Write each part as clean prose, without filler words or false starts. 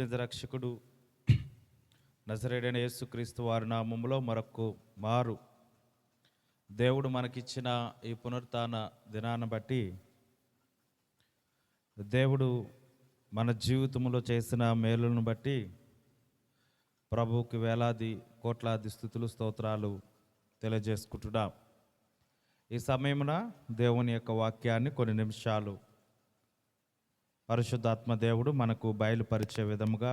నిజరక్షకుడు నజరేయుడైన యేసుక్రీస్తు వారి నామములో మరొక మారు దేవుడు మనకిచ్చిన ఈ పునరుత్థాన దినాన్ని బట్టి దేవుడు మన జీవితంలో చేసిన మేలులను బట్టి ప్రభువుకి వేలాది కోట్లాది స్తుతులు స్తోత్రాలు తెలియజేసుకుంటున్నాం. ఈ సమయమున దేవుని యొక్క వాక్యాన్ని కొన్ని నిమిషాలు పరిశుద్ధాత్మ దేవుడు మనకు బయలుపరిచే విధముగా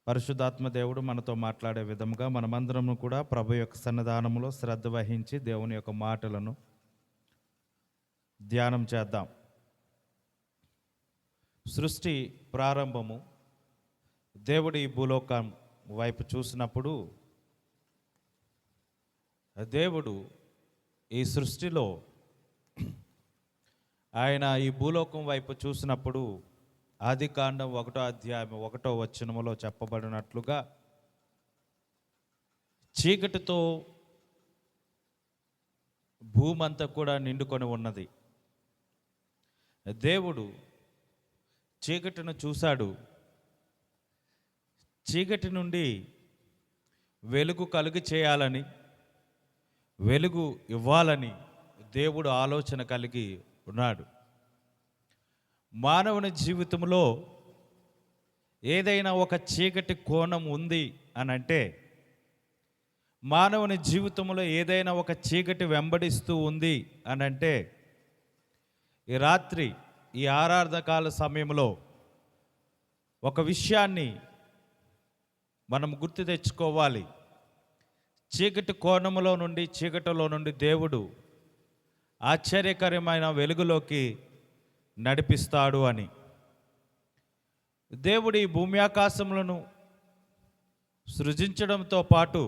పరిశుద్ధాత్మ దేవుడు మనతో మాట్లాడే విధముగా మనమందరము కూడా ప్రభు యొక్క సన్నిధానంలో శ్రద్ధ వహించి దేవుని యొక్క మాటలను ధ్యానం చేద్దాం. సృష్టి ప్రారంభము దేవుడు ఈ భూలోకం వైపు చూసినప్పుడు దేవుడు ఈ సృష్టిలో ఆయన ఈ భూలోకం వైపు చూసినప్పుడు ఆదికాండం 1వ అధ్యాయం 1వ వచనములో చెప్పబడినట్లుగా చీకటితో భూమంతా కూడా నిండుకొని ఉన్నది. దేవుడు చీకటిని చూశాడు. చీకటి నుండి వెలుగు కలుగు చేయాలని, వెలుగు ఇవ్వాలని దేవుడు ఆలోచన కలిగి ఉన్నాడు. మానవుని జీవితంలో ఏదైనా ఒక చీకటి కోణం ఉంది అని అంటే, మానవుని జీవితంలో ఏదైనా ఒక చీకటి వెంబడిస్తూ ఉంది అని అంటే, ఈ రాత్రి ఈ ఆరాధకాల సమయంలో ఒక విషయాన్ని మనం గుర్తు తెచ్చుకోవాలి. చీకటి కోణములో నుండి, చీకటిలో నుండి దేవుడు ఆశ్చర్యకరమైన వెలుగులోకి నడిపిస్తాడు అని. దేవుడు ఈ భూమి ఆకాశములను సృజించడంతో పాటు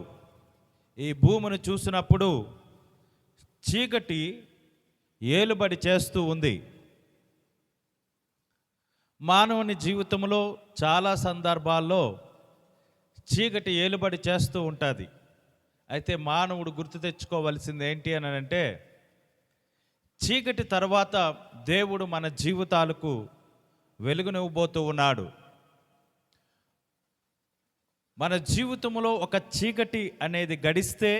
ఈ భూమిని చూసినప్పుడు చీకటి ఏలుబడి చేస్తూ ఉంది. మానవుని జీవితంలో చాలా సందర్భాల్లో చీకటి ఏలుబడి చేస్తూ ఉంటుంది. అయితే మానవుడు గుర్తు తెచ్చుకోవలసింది ఏంటి అని అంటే, చీకటి తర్వాత దేవుడు మన జీవితాలకు వెలుగునివ్వబోతూ ఉన్నాడు. మన జీవితంలో ఒక చీకటి అనేది గడిస్తే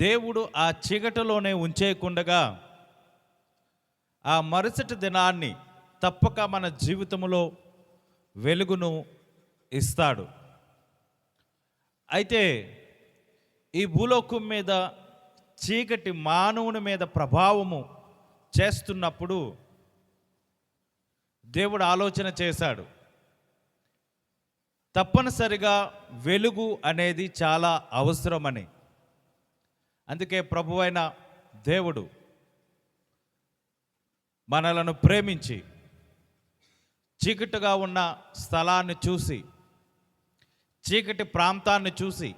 దేవుడు ఆ చీకటిలోనే ఉంచేయకుండగా ఆ మరుసటి దినాన్ని తప్పక మన జీవితంలో వెలుగును ఇస్తాడు. అయితే ఈ భూలోకం మీద చీకటి మానవుని మీద ప్రభావము చేస్తున్నప్పుడు దేవుడు ఆలోచన చేశాడు, తప్పనిసరిగా వెలుగు అనేది చాలా అవసరమని. అందుకే ప్రభువైన దేవుడు మనలను ప్రేమించి చీకటిగా ఉన్న స్థలాన్ని చూసి, చీకటి ప్రాంతాన్ని చూసి,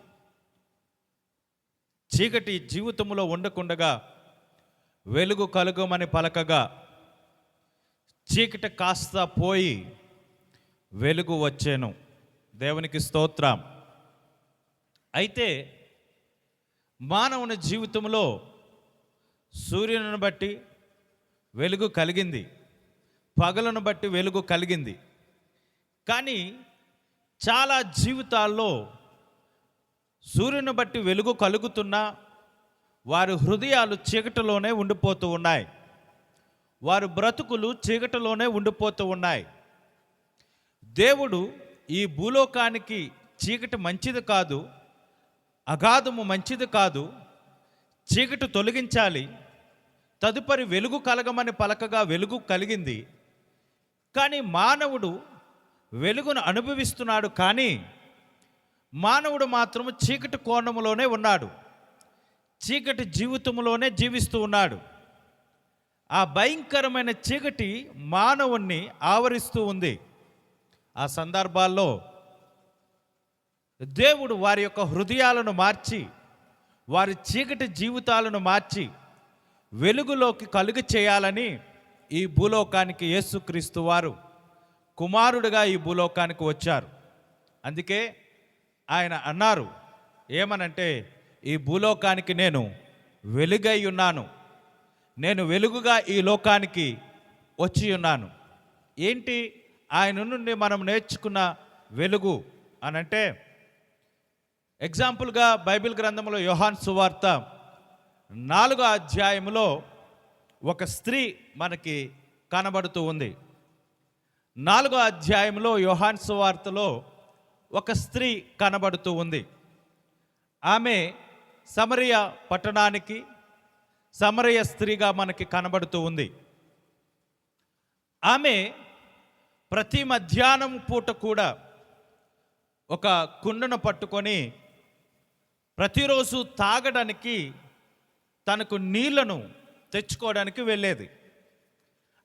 చీకటి జీవితంలో ఉండకుండగా వెలుగు కలుగుమని పలకగా చీకటి కాస్త పోయి వెలుగు వచ్చేను. దేవునికి స్తోత్రం. అయితే మానవుని జీవితంలో సూర్యుని బట్టి వెలుగు కలిగింది, పగలను బట్టి వెలుగు కలిగింది. కానీ చాలా జీవితాల్లో సూర్యుని బట్టి వెలుగు కలుగుతున్నా వారి హృదయాలు చీకటిలోనే ఉండిపోతూ ఉన్నాయి. వారి బ్రతుకులు చీకటిలోనే ఉండిపోతూ ఉన్నాయి. దేవుడు ఈ భూలోకానికి చీకటి మంచిది కాదు, అగాధము మంచిది కాదు, చీకటి తొలగించాలి, తదుపరి వెలుగు కలగమని పలకగా వెలుగు కలిగింది. కానీ మానవుడు వెలుగును అనుభవిస్తున్నాడు. కానీ మానవుడు మాత్రము చీకటి కోణములోనే ఉన్నాడు, చీకటి జీవితంలోనే జీవిస్తూ ఉన్నాడు. ఆ భయంకరమైన చీకటి మానవుణ్ణి ఆవరిస్తూ ఉంది. ఆ సందర్భాల్లో దేవుడు వారి యొక్క హృదయాలను మార్చి, వారి చీకటి జీవితాలను మార్చి వెలుగులోకి కలుగు చేయాలని ఈ భూలోకానికి యేసుక్రీస్తు వారు కుమారుడిగా ఈ భూలోకానికి వచ్చారు. అందుకే ఆయన అన్నారు, ఏమనంటే, ఈ భూలోకానికి నేను వెలుగై ఉన్నాను, నేను వెలుగుగా ఈ లోకానికి వచ్చి ఉన్నాను. ఏంటి ఆయన నుండి మనం నేర్చుకున్న వెలుగు అనంటే, ఎగ్జాంపుల్గా బైబిల్ గ్రంథంలో యోహాను సువార్త 4వ అధ్యాయంలో ఒక స్త్రీ మనకి కనబడుతూ ఉంది. 4వ అధ్యాయంలో యోహాను సువార్తలో ఒక స్త్రీ కనబడుతూ ఉంది. ఆమె సమరయ పట్టణానికి సమరయ స్త్రీగా మనకి కనబడుతూ ఉంది. ఆమె ప్రతి మధ్యాహ్నం పూట కూడా ఒక కుండను పట్టుకొని ప్రతిరోజు తాగడానికి తనకు నీళ్లను తెచ్చుకోవడానికి వెళ్ళేది.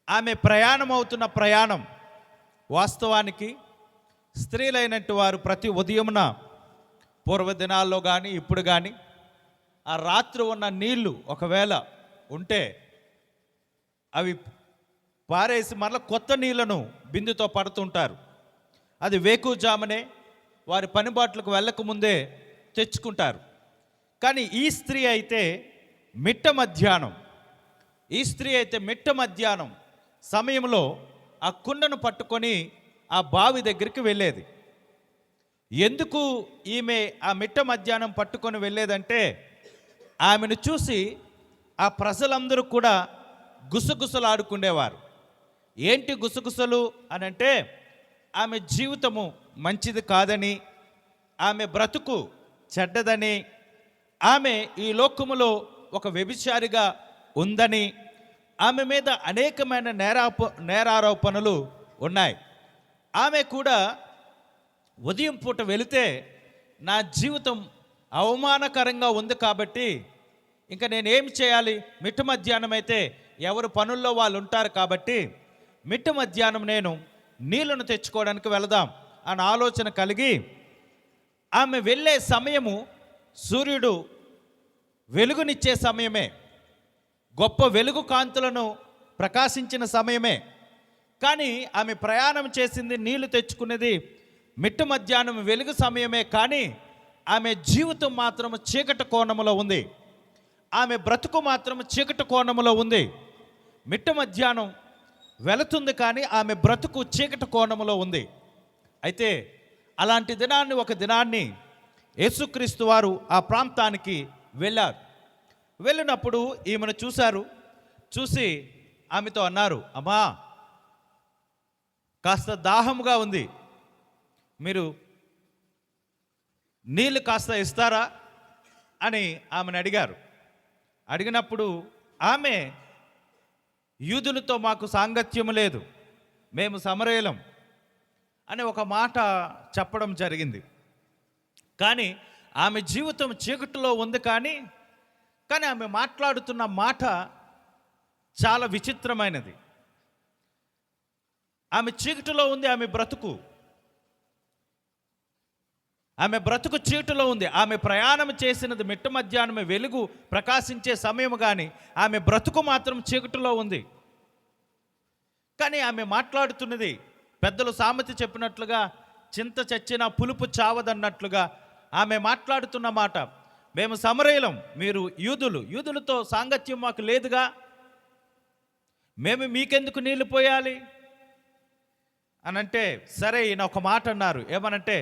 ఆమె ప్రయాణం అవుతున్న ప్రయాణం వాస్తవానికి స్త్రీలైనట్టు వారు ప్రతి ఉదయమున పూర్వదినాల్లో కానీ ఇప్పుడు కానీ ఆ రాత్రి ఉన్న నీళ్లు ఒకవేళ ఉంటే అవి పారేసి మరలా కొత్త నీళ్లను బిందుతో పడుతుంటారు. అది వేకుజామునే వారి పనిబాట్లకు వెళ్ళకముందే తెచ్చుకుంటారు. కానీ ఈ స్త్రీ అయితే మిట్ట మధ్యాహ్నం సమయంలో ఆ కుండను పట్టుకొని ఆ బావి దగ్గరికి వెళ్ళేది. ఎందుకు ఈమె ఆ మిట్ట మధ్యాహ్నం పట్టుకొని వెళ్ళేదంటే, ఆమెను చూసి ఆ ప్రజలందరూ కూడా గుసగుసలాడుకునేవారు. ఏంటి గుసగుసలు అనంటే, ఆమె జీవితము మంచిది కాదని, ఆమె బ్రతుకు చెడ్డదని, ఆమె ఈ లోకములో ఒక వ్యభిచారిగా ఉందని, ఆమె మీద అనేకమైన నేరారోపణలు ఉన్నాయి. ఆమె కూడా ఉదయం పూట వెళితే నా జీవితం అవమానకరంగా ఉంది కాబట్టి ఇంకా నేనేం చేయాలి, మిట్ట మధ్యాహ్నం అయితే ఎవరు పనుల్లో వాళ్ళు ఉంటారు కాబట్టి మిట్ట మధ్యాహ్నం నేను నీళ్లను తెచ్చుకోవడానికి వెళదాం అన్న ఆలోచన కలిగి ఆమె వెళ్ళే సమయము సూర్యుడు వెలుగునిచ్చే సమయమే, గొప్ప వెలుగు కాంతులను ప్రకాశించిన సమయమే. కానీ ఆమె ప్రయాణం చేసింది, నీళ్లు తెచ్చుకునేది మిట్ట మధ్యాహ్నం వెలుగు సమయమే. కానీ ఆమె జీవితం మాత్రం చీకటి కోణములో ఉంది, ఆమె బ్రతుకు మాత్రం చీకటి కోణములో ఉంది. మిట్ట మధ్యాహ్నం వెళుతుంది కానీ ఆమె బ్రతుకు చీకటి కోణములో ఉంది. అయితే అలాంటి దినాన్ని, ఒక దినాన్ని యేసుక్రీస్తు వారు ఆ ప్రాంతానికి వెళ్ళారు. వెళ్ళినప్పుడు ఈమెను చూశారు. చూసి ఆమెతో అన్నారు, అమ్మా కాస్త దాహముగా ఉంది, మీరు నీళ్ళు కాస్త ఇస్తారా అని ఆమెను అడిగారు. అడిగినప్పుడు ఆమె, యూదులతో మాకు సాంగత్యము లేదు, మేము సమరయులం అని ఒక మాట చెప్పడం జరిగింది. కానీ ఆమె జీవితం చీకటిలో ఉంది. కానీ ఆమె మాట్లాడుతున్న మాట చాలా విచిత్రమైనది. ఆమె చీకటిలో ఉంది, ఆమె బ్రతుకు చీకటిలో ఉంది. ఆమె ప్రయాణం చేసినది మిట్ట మధ్యాహ్నమే, వెలుగు ప్రకాశించే సమయం, కానీ ఆమె బ్రతుకు మాత్రం చీకటిలో ఉంది. కానీ ఆమె మాట్లాడుతున్నది పెద్దలు సామెత చెప్పినట్లుగా చింత చచ్చినా పులుపు చావదన్నట్లుగా ఆమె మాట్లాడుతున్న మాట, మేము సమరయులం, మీరు యూదులతో సాంగత్యం మాకు లేదుగా, మేము మీకెందుకు నీళ్లు పోయాలి అనంటే, సరే ఈయన ఒక మాట అన్నారు. ఏమనంటే,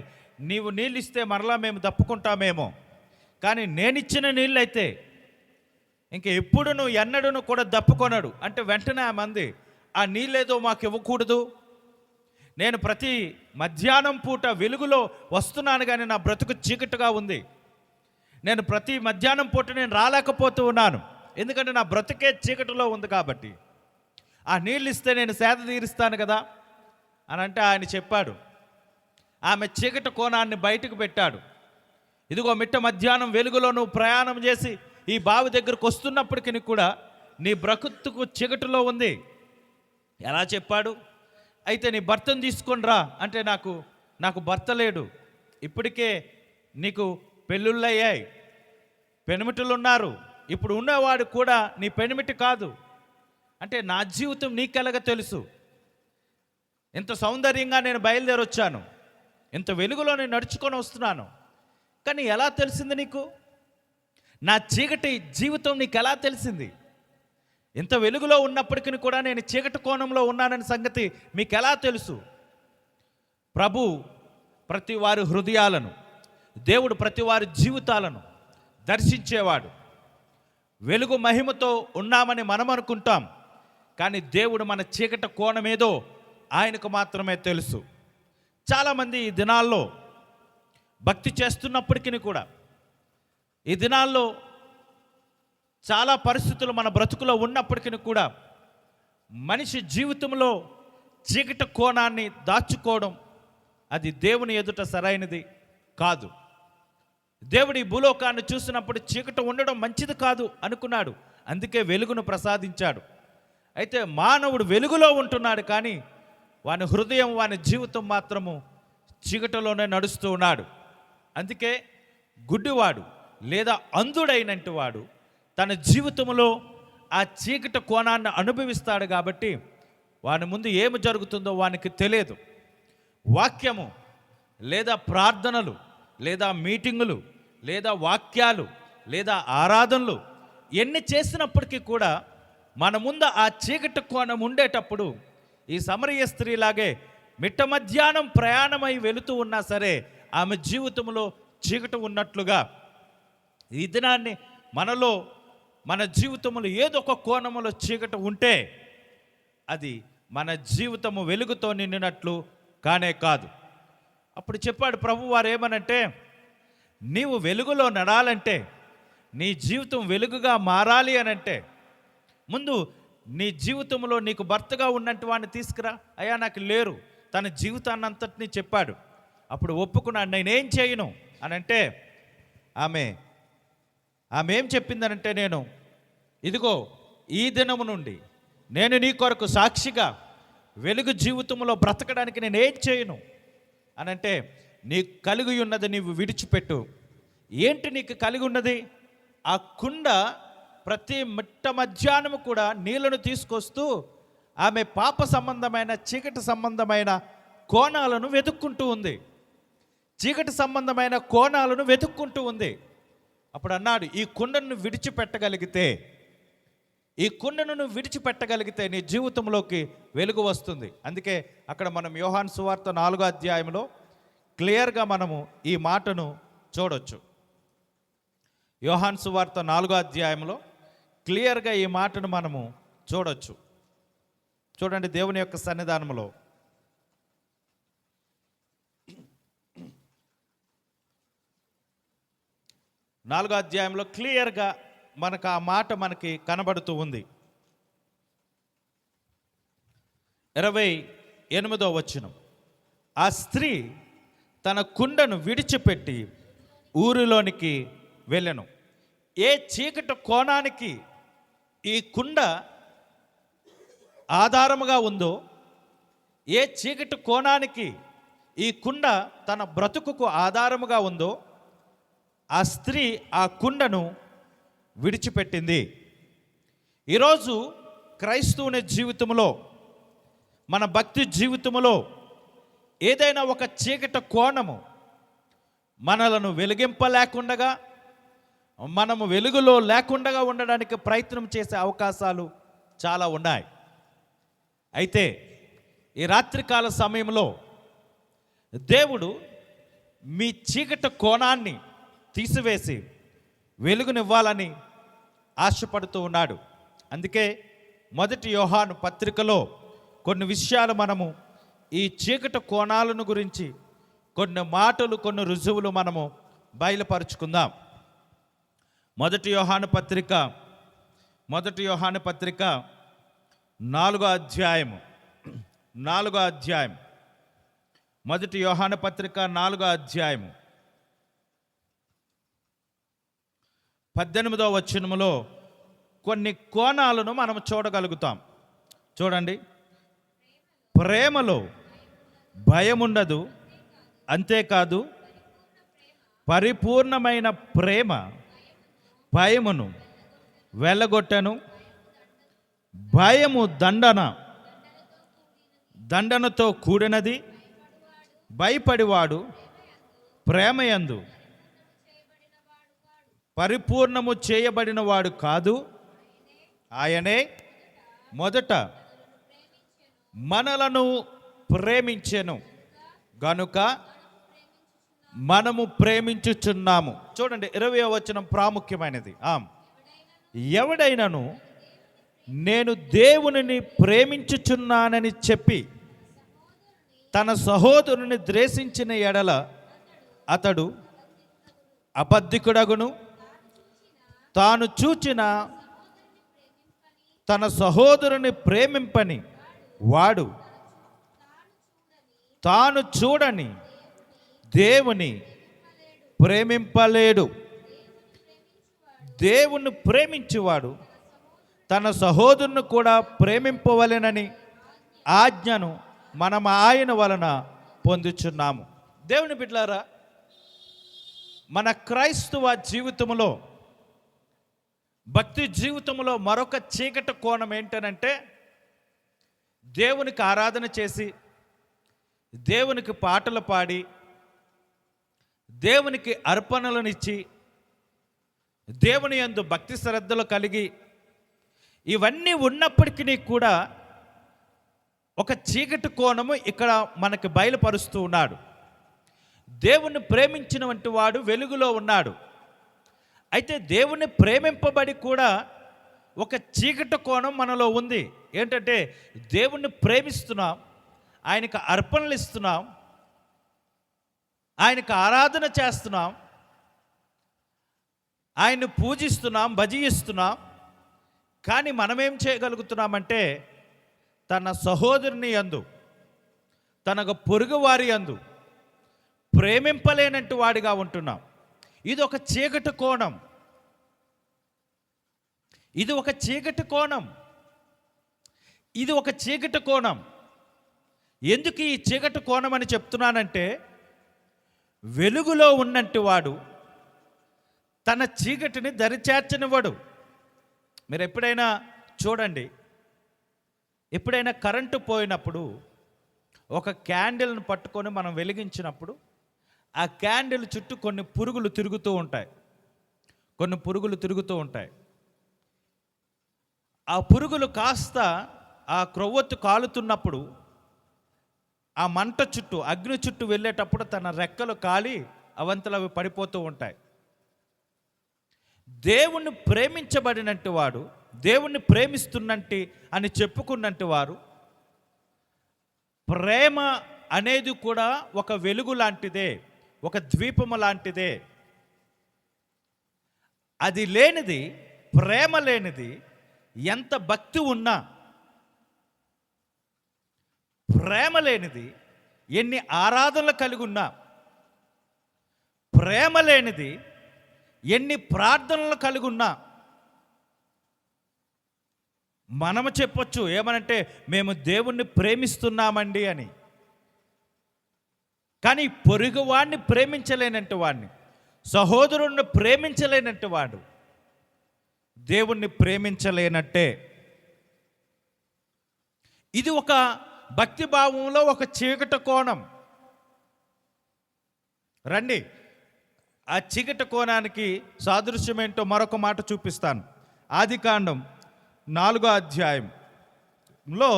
నీవు నీళ్ళు ఇస్తే మరలా మేము దప్పుకుంటామేమో, కానీ నేనిచ్చిన నీళ్ళు అయితే ఇంక ఎప్పుడును ఎన్నడూను కూడా దప్పుకొనడు అంటే, వెంటనే ఆ మంది ఆ నీళ్ళేదో మాకు ఇవ్వకూడదు, నేను ప్రతి మధ్యాహ్నం పూట వెలుగులో వస్తున్నాను కానీ నా బ్రతుకు చీకటిగా ఉంది, నేను ప్రతి మధ్యాహ్నం పూట నేను రాలేకపోతూ ఉన్నాను, ఎందుకంటే నా బ్రతుకే చీకటిలో ఉంది, కాబట్టి ఆ నీళ్ళు ఇస్తే నేను సేద తీరుస్తాను కదా అని అంటే ఆయన చెప్పాడు. ఆమె చీకటి కోణాన్ని బయటకు పెట్టాడు. ఇదిగో మిట్ట మధ్యాహ్నం వెలుగులో నువ్వు ప్రయాణం చేసి ఈ బావి దగ్గరకు వస్తున్నప్పటికీ కూడా నీ బ్రతుకు చీకటిలో ఉంది. ఎలా చెప్పాడు? అయితే నీ భర్తను తీసుకొని రా అంటే, నాకు భర్త లేడు, ఇప్పటికే నీకు పెళ్ళిళ్ళయ్యాయి, పెనిమిటులు ఉన్నారు, ఇప్పుడు ఉన్నవాడు కూడా నీ పెనిమిటి కాదు అంటే, నా జీవితం నీకెలాగ తెలుసు? ఇంత సౌందర్యంగా నేను బయలుదేరి వచ్చాను, ఇంత వెలుగులో నేను నడుచుకొని వస్తున్నాను, కానీ ఎలా తెలిసింది నీకు? నా చీకటి జీవితం నీకు ఎలా తెలిసింది? ఇంత వెలుగులో ఉన్నప్పటికీ కూడా నేను చీకటి కోణంలో ఉన్నానని సంగతి మీకు ఎలా తెలుసు? ప్రభు ప్రతి వారి హృదయాలను, దేవుడు ప్రతి వారి జీవితాలను దర్శించేవాడు. వెలుగు మహిమతో ఉన్నామని మనం అనుకుంటాం, కానీ దేవుడు మన చీకటి కోణమేదో ఆయనకు మాత్రమే తెలుసు. చాలామంది ఈ దినాల్లో భక్తి చేస్తున్నప్పటికీ కూడా, ఈ దినాల్లో చాలా పరిస్థితులు మన బ్రతుకులో ఉన్నప్పటికీ కూడా మనిషి జీవితంలో చీకటి కోణాన్ని దాచుకోవడం అది దేవుని ఎదుట సరైనది కాదు. దేవుడు ఈ భూలోకాన్ని చూసినప్పుడు చీకటి ఉండడం మంచిది కాదు అనుకున్నాడు, అందుకే వెలుగును ప్రసాదించాడు. అయితే మానవుడు వెలుగులో ఉంటున్నాడు, కానీ వాని హృదయం, వాని జీవితం మాత్రము చీకటిలోనే నడుస్తూ ఉన్నాడు. అందుకే గుడ్డివాడు లేదా అంధుడైనట్టు వాడు తన జీవితంలో ఆ చీకటి కోణాన్ని అనుభవిస్తాడు. కాబట్టి వాని ముందు ఏమి జరుగుతుందో వానికి తెలియదు. వాక్యము లేదా ప్రార్థనలు లేదా మీటింగులు లేదా వాక్యాలు లేదా ఆరాధనలు ఎన్ని చేసినప్పటికీ కూడా మన ముందు ఆ చీకటి కోణం ఉండేటప్పుడు ఈ సమరయ స్త్రీలాగే మిట్ట మధ్యాహ్నం ప్రయాణమై వెళుతూ ఉన్నా సరే ఆమె జీవితంలో చీకటి ఉన్నట్లుగా ఈ దినాన్ని మనలో, మన జీవితంలో ఏదో ఒక కోణంలో చీకటి ఉంటే అది మన జీవితము వెలుగుతో నిండినట్లు కానే కాదు. అప్పుడు చెప్పాడు ప్రభువారు ఏమనంటే, నీవు వెలుగులో నడాలంటే, నీ జీవితం వెలుగుగా మారాలి అనంటే ముందు నీ జీవితంలో నీకు భర్తగా ఉన్నట్టు వాడిని తీసుకురా. అయ్యా నాకు లేరు, తన జీవితాన్ని అంతటినీ చెప్పాడు. అప్పుడు ఒప్పుకున్నాడు, నేనేం చేయను అనంటే ఆమె ఏం చెప్పిందనంటే, నేను ఇదిగో ఈ దినము నుండి నేను నీ కొరకు సాక్షిగా వెలుగు జీవితంలో బ్రతకడానికి నేనేం చేయను అనంటే, నీకు కలిగి ఉన్నది నీవు విడిచిపెట్టు. ఏంటి నీకు కలిగి ఉన్నది? ఆ కుండ ప్రతి మిట్ట మధ్యాహ్నము కూడా నీళ్లను తీసుకొస్తూ ఆమె పాప సంబంధమైన, చీకటి సంబంధమైన కోణాలను వెతుక్కుంటూ ఉంది. చీకటి సంబంధమైన కోణాలను వెతుక్కుంటూ ఉంది. అప్పుడు అన్నాడు, ఈ కుండను విడిచిపెట్టగలిగితే, ఈ కుండను విడిచిపెట్టగలిగితే నీ జీవితంలోకి వెలుగు వస్తుంది. అందుకే అక్కడ మనం యోహాను సువార్త 4వ అధ్యాయంలో క్లియర్గా మనము ఈ మాటను చూడొచ్చు. యోహాను సువార్త 4వ అధ్యాయంలో క్లియర్గా ఈ మాటను మనము చూడొచ్చు. చూడండి, దేవుని యొక్క సన్నిధానంలో 4వ అధ్యాయంలో క్లియర్గా మనకు ఆ మాట మనకి కనబడుతూ ఉంది. 28వ వచనం, ఆ స్త్రీ తన కుండను విడిచిపెట్టి ఊరిలోనికి వెళ్ళెను. ఏ చీకటి కోణానికి ఈ కుండ ఆధారముగా ఉందో, ఏ చీకటి కోణానికి ఈ కుండ తన బ్రతుకుకు ఆధారముగా ఉందో, ఆ స్త్రీ ఆ కుండను విడిచిపెట్టింది. ఈరోజు క్రైస్తవుని జీవితంలో, మన భక్తి జీవితంలో ఏదైనా ఒక చీకటి కోణము మనలను వెలిగింపలేకుండగా, మనము వెలుగులో లేకుండా ఉండడానికి ప్రయత్నం చేసే అవకాశాలు చాలా ఉన్నాయి. అయితే ఈ రాత్రికాల సమయంలో దేవుడు మీ చీకటి కోణాన్ని తీసివేసి వెలుగునివ్వాలని ఆశపడుతూ ఉన్నాడు. అందుకే 1 యోహాను పత్రికలో కొన్ని విషయాలు మనము ఈ చీకటి కోణాలను గురించి కొన్ని మాటలు, కొన్ని రుజువులు మనము బయలుపరుచుకుందాం. 1 యోహాను పత్రిక 4వ అధ్యాయము 1 యోహాను పత్రిక 4వ అధ్యాయము 18వ వచనములో కొన్ని కోణాలను మనం చూడగలుగుతాం. చూడండి, ప్రేమలో భయముండదు, అంతేకాదు పరిపూర్ణమైన ప్రేమ భయమును వెళ్ళగొట్టెను. భయము దండనతో కూడినది, భయపడివాడు ప్రేమయందు పరిపూర్ణము చేయబడిన వాడు కాదు. ఆయనే మొదట మనలను ప్రేమించెను గనుక మనము ప్రేమించుచున్నాము. చూడండి 20వ వచనం ప్రాముఖ్యమైనది. ఎవడైనను నేను దేవునిని ప్రేమించుచున్నానని చెప్పి తన సహోదరుని ద్వేషించిన ఎడల అతడు అబద్ధికుడగును. తాను చూచిన తన సహోదరుని ప్రేమింపని వాడు తాను చూడని దేవుని ప్రేమింపలేడు. దేవుని ప్రేమించువాడు తన సహోదరుని కూడా ప్రేమింపవలెనని ఆజ్ఞను మనం ఆయన వలన పొందుచున్నాము. దేవుని బిడ్డలారా, మన క్రైస్తవ జీవితంలో, భక్తి జీవితంలో మరొక చీకటి కోణం ఏంటనంటే, దేవునికి ఆరాధన చేసి, దేవునికి పాటలు పాడి, దేవునికి అర్పణలనిచ్చి, దేవుని యందు భక్తి శ్రద్ధలు కలిగి, ఇవన్నీ ఉన్నప్పటికీ కూడా ఒక చీకటి కోణము ఇక్కడ మనకి బయలుపరుస్తూ ఉన్నాడు. దేవుణ్ణి ప్రేమించినటువంటి వాడు వెలుగులో ఉన్నాడు. అయితే దేవుణ్ణి ప్రేమింపబడి కూడా ఒక చీకటి కోణం మనలో ఉంది. ఏంటంటే దేవుణ్ణి ప్రేమిస్తున్నాం, ఆయనకు అర్పణలు ఇస్తున్నాం, ఆయనకు ఆరాధన చేస్తున్నాం, ఆయన్ని పూజిస్తున్నాం, భజిస్తున్నాం. కానీ మనమేం చేయగలుగుతున్నామంటే తన సహోదరుని యందు, తనకు పొరుగువారి యందు ప్రేమింపలేనట్టు వాడిగా ఉంటున్నాం. ఇది ఒక చీకటి కోణం. ఇది ఒక చీకటి కోణం. ఇది ఒక చీకటి కోణం. ఎందుకు ఈ చీకటి కోణం అని చెప్తున్నానంటే, వెలుగులో ఉన్నట్టు వాడు తన చీకటిని దరిచేర్చనివ్వడు. మీరు ఎప్పుడైనా చూడండి, ఎప్పుడైనా కరెంటు పోయినప్పుడు ఒక క్యాండిల్ని పట్టుకొని మనం వెలిగించినప్పుడు ఆ క్యాండిల్ చుట్టూ కొన్ని పురుగులు తిరుగుతూ ఉంటాయి. ఆ పురుగులు కాస్త ఆ క్రొవ్వొత్తు కాలుతున్నప్పుడు ఆ మంట చుట్టూ, అగ్ని చుట్టూ వెళ్ళేటప్పుడు తన రెక్కలు కాలి అవంతలు అవి పడిపోతూ ఉంటాయి. దేవుణ్ణి ప్రేమించబడినట్టు వాడు, దేవుణ్ణి ప్రేమిస్తున్నట్టు అని చెప్పుకున్నట్టు వారు, ప్రేమ అనేది కూడా ఒక వెలుగు లాంటిదే, ఒక ద్వీపము లాంటిదే. అది లేనిది, ప్రేమ లేనిది ఎంత భక్తి ఉన్నా, ప్రేమ లేనిది ఎన్ని ఆరాధనలు కలిగి ఉన్నా, ప్రేమ లేనిది ఎన్ని ప్రార్థనలు కలిగి ఉన్నా, మనము చెప్పొచ్చు ఏమనంటే మేము దేవుణ్ణి ప్రేమిస్తున్నామండి అని. కానీ పొరుగువాడిని ప్రేమించలేనంటే, వాడిని సహోదరుణ్ణి ప్రేమించలేనంటే వాడు దేవుణ్ణి ప్రేమించలేనట్టే. ఇది ఒక భక్తి భావంలో ఒక చీకటి కోణం. రండి, ఆ చీకటి కోణానికి సాదృశ్యం ఏంటో మరొక మాట చూపిస్తాను. ఆదికాండం 4వ అధ్యాయంలో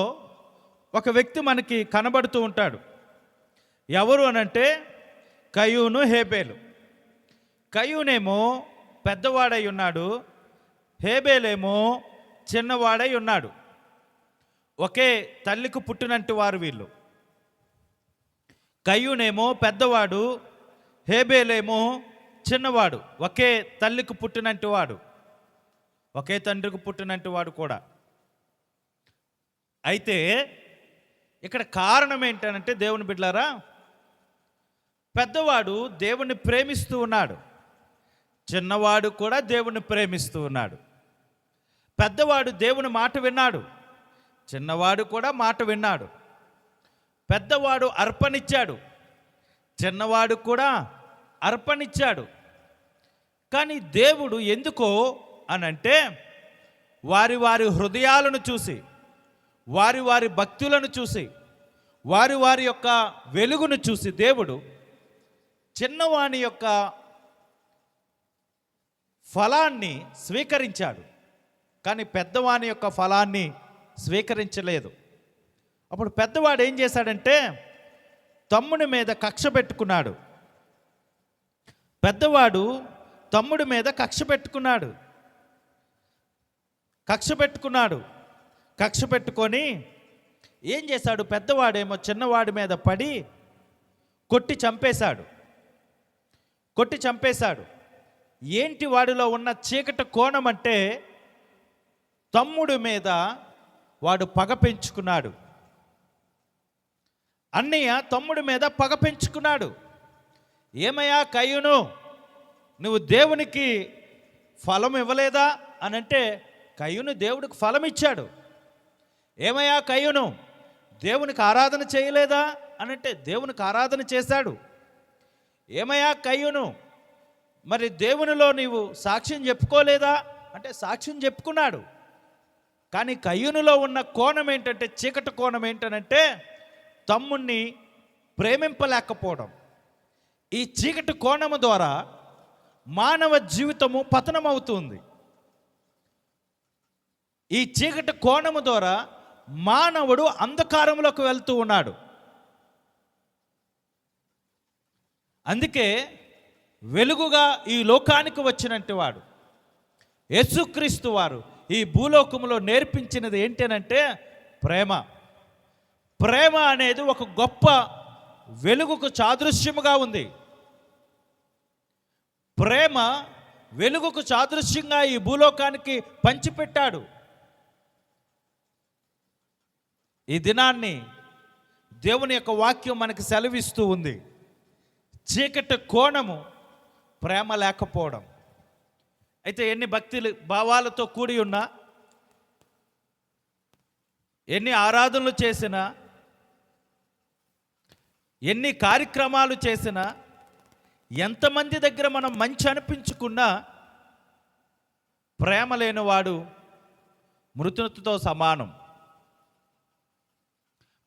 ఒక వ్యక్తి మనకి కనబడుతూ ఉంటాడు. ఎవరు అనంటే కయ్యూను, హేబేలు. కయ్యూనేమో పెద్దవాడై ఉన్నాడు, హేబేలేమో చిన్నవాడై ఉన్నాడు. ఒకే తల్లికి పుట్టినట్టు వారు వీళ్ళు. కయ్యూనేమో పెద్దవాడు, హేబేలేమో చిన్నవాడు. ఒకే తల్లికి పుట్టినట్టు వాడు, ఒకే తండ్రికి పుట్టినట్టు వాడు కూడా. అయితే ఇక్కడ కారణం ఏంటంటే, దేవుని బిడ్డలారా, పెద్దవాడు దేవుణ్ణి ప్రేమిస్తూ ఉన్నాడు, చిన్నవాడు కూడా దేవుణ్ణి ప్రేమిస్తూ ఉన్నాడు. పెద్దవాడు దేవుని మాట విన్నాడు, చిన్నవాడు కూడా మాట విన్నాడు. పెద్దవాడు అర్పణిచ్చాడు, చిన్నవాడు కూడా అర్పణిచ్చాడు. కానీ దేవుడు ఎందుకో అనంటే వారి వారి హృదయాలను చూసి, వారి వారి భక్తులను చూసి, వారి వారి యొక్క వెలుగును చూసి దేవుడు చిన్నవాని యొక్క ఫలాన్ని స్వీకరించాడు. కానీ పెద్దవాని యొక్క ఫలాన్ని స్వీకరించలేదు. అప్పుడు పెద్దవాడు ఏం చేశాడంటే తమ్ముడి మీద కక్ష పెట్టుకున్నాడు. పెద్దవాడు తమ్ముడి మీద కక్ష పెట్టుకున్నాడు. కక్ష పెట్టుకొని ఏం చేశాడు? పెద్దవాడేమో చిన్నవాడి మీద పడి కొట్టి చంపేశాడు. ఏంటి వాడిలో ఉన్న చీకటి కోణం అంటే తమ్ముడి మీద వాడు పగ పెంచుకున్నాడు. అన్నయ్య తమ్ముడి మీద పగ పెంచుకున్నాడు. ఏమయ్యా కయ్యూను, నువ్వు దేవునికి ఫలం ఇవ్వలేదా అని అంటే కయ్యూను దేవుడికి ఫలం ఇచ్చాడు. ఏమయ్యా కయ్యూను, దేవునికి ఆరాధన చేయలేదా అని అంటే దేవునికి ఆరాధన చేశాడు. ఏమయ్యా కయ్యూను, మరి దేవునిలో నీవు సాక్ష్యం చెప్పుకోలేదా అంటే సాక్ష్యం చెప్పుకున్నాడు. కానీ కయ్యూనులో ఉన్న కోణం ఏంటంటే, చీకటి కోణం ఏంటనంటే తమ్ముణ్ణి ప్రేమింపలేకపోవడం. ఈ చీకటి కోణము ద్వారా మానవ జీవితము పతనమవుతుంది. ఈ చీకటి కోణము ద్వారా మానవుడు అంధకారంలోకి వెళ్తూ ఉన్నాడు. అందుకే వెలుగుగా ఈ లోకానికి వచ్చినట్టు వాడు యేసుక్రీస్తు వారు ఈ భూలోకంలో నేర్పించినది ఏంటనంటే ప్రేమ అనేది ఒక గొప్ప వెలుగుకు సాదృశ్యముగా ఉంది. ప్రేమ వెలుగుకు సాదృశ్యంగా ఈ భూలోకానికి పంచిపెట్టాడు. ఈ దినాన్ని దేవుని యొక్క వాక్యం మనకి సెలవిస్తూ ఉంది. చీకటి కోణము ప్రేమ లేకపోవడం. అయితే ఎన్ని భక్తి భావాలతో కూడి ఉన్నా, ఎన్ని ఆరాధనలు చేసినా, ఎన్ని కార్యక్రమాలు చేసినా, ఎంతమంది దగ్గర మనం మంచి అనిపించుకున్నా ప్రేమ లేనివాడు మృతునితో సమానం.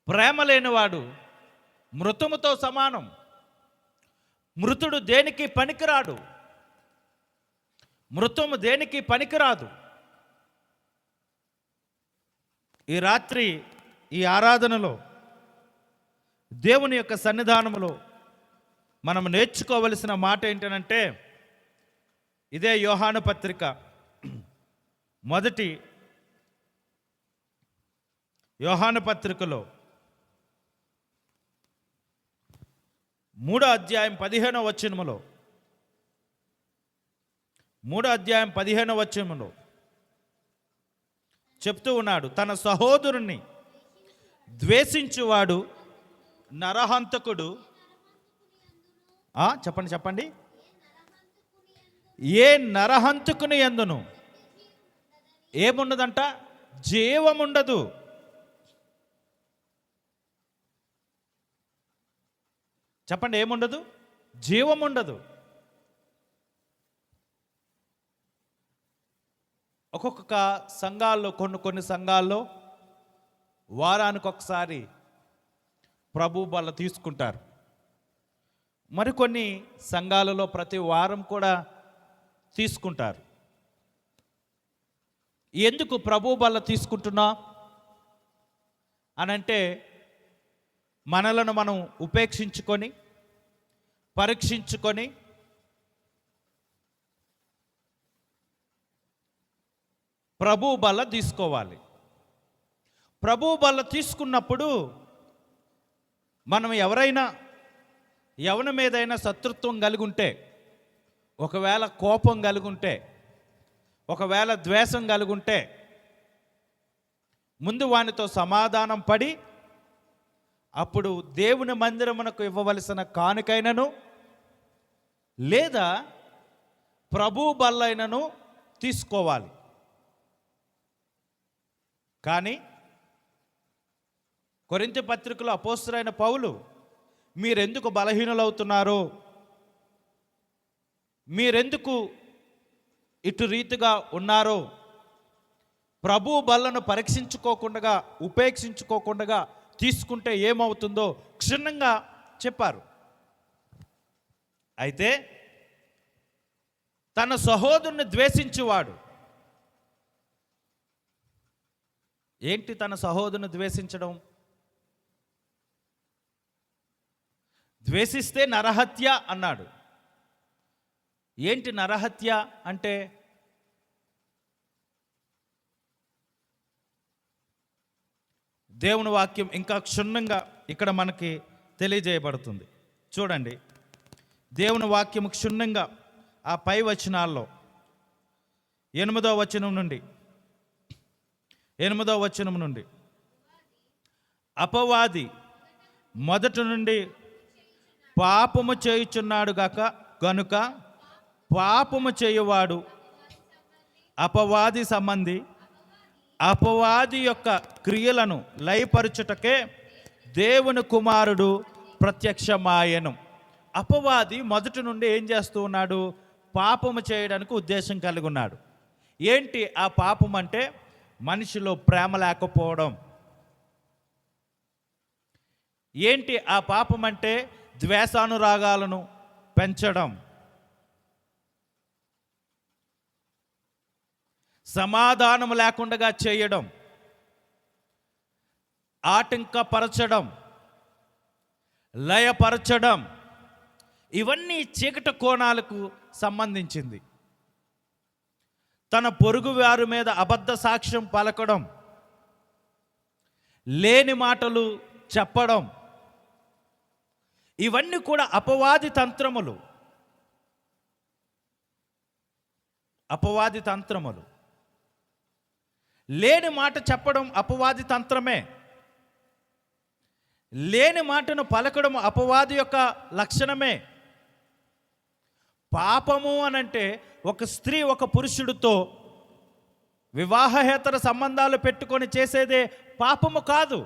ప్రేమ లేనివాడు మృతముతో సమానం. మృతుడు దేనికి పనికిరాడు. మృతము దేనికి పనికిరాదు. ఈ రాత్రి ఈ ఆరాధనలో దేవుని యొక్క సన్నిధానములో మనం నేర్చుకోవలసిన మాట ఏంటనంటే, ఇదే యోహాను పత్రిక మొదటి యోహాను పత్రికలో 3వ అధ్యాయం 15వ వచనములో 3వ అధ్యాయం 15వ వచనములో చెప్తూ ఉన్నాడు, తన సహోదరుని ద్వేషించువాడు నరహంతకుడు. చెప్పండి. ఏ నరహంతకుని యందును ఏమున్నదంట? జీవముండదు. చెప్పండి, ఏముండదు? జీవముండదు. ఒక్కొక్క సంఘాల్లో కొన్ని సంఘాల్లో వారానికి ఒకసారి ప్రభు బల్ల తీసుకుంటారు. మరికొన్ని సంఘాలలో ప్రతి వారం కూడా తీసుకుంటారు. ఎందుకు ప్రభు బల్ల తీసుకుంటున్నా అనంటే, మనలను మనం ఉపేక్షించుకొని పరీక్షించుకొని ప్రభు బల్ల తీసుకోవాలి. ప్రభు బల్ల తీసుకున్నప్పుడు మనం ఎవరి మీదైనా శత్రుత్వం కలిగి ఉంటే, ఒకవేళ కోపం కలిగి ఉంటే, ఒకవేళ ద్వేషం కలిగి ఉంటే, ముందు వానితో సమాధానం పడి అప్పుడు దేవుని మందిరమునకు ఇవ్వవలసిన కానుకైనను లేదా ప్రభు బల్లైనను తీసుకోవాలి. కానీ కొరింథీ పత్రికలో అపోస్తలుడైన పౌలు, మీరెందుకు బలహీనులవుతున్నారో, మీరెందుకు ఇటు రీతిగా ఉన్నారో, ప్రభు బల్లను పరీక్షించుకోకుండా ఉపేక్షించుకోకుండా తీసుకుంటే ఏమవుతుందో క్షుణ్ణంగా చెప్పారు. అయితే తన సహోదరుని ద్వేషించువాడు ఏంటి తన సహోదరుని ద్వేషించడం? ద్వేషిస్తే నరహత్య అన్నాడు. ఏంటి నరహత్య అంటే? దేవుని వాక్యం ఇంకా క్షుణ్ణంగా ఇక్కడ మనకి తెలియజేయబడుతుంది. చూడండి, దేవుని వాక్యం క్షుణ్ణంగా ఆ పై వచనాల్లో 8వ వచనం నుండి అపవాది మొదటి నుండి పాపము చేయుచున్నాడు గనుక పాపము చేయువాడు అపవాది సంబంధి, అపవాది యొక్క క్రియలను లయపరచుటకే దేవుని కుమారుడు ప్రత్యక్షమాయెను. అపవాది మొదటి నుండి ఏం చేస్తూ ఉన్నాడు? పాపము చేయడానికి ఉద్దేశం కలిగి ఉన్నాడు. ఏంటి ఆ పాపం అంటే? మనిషిలో ప్రేమ లేకపోవడం. ఏంటి ఆ పాపం అంటే? ద్వేషానురాగాలను పెంచడం, సమాధానం లేకుండా చేయడం, ఆటంకపరచడం, లయపరచడం, ఇవన్నీ చీకటి కోణాలకు సంబంధించింది. తన పొరుగు వారి మీద అబద్ధ సాక్ష్యం పలకడం, లేని మాటలు చెప్పడం, ఇవన్నీ కూడా అపవాది తంత్రములు. అపవాది తంత్రములు. లేని మాట చెప్పడం అపవాది తంత్రమే. లేని మాటను పలకడం అపవాది యొక్క లక్షణమే. పాపము అనంటే ఒక స్త్రీ ఒక పురుషుడితో వివాహేతర సంబంధాలు పెట్టుకొని చేసేదే పాపము కాదు.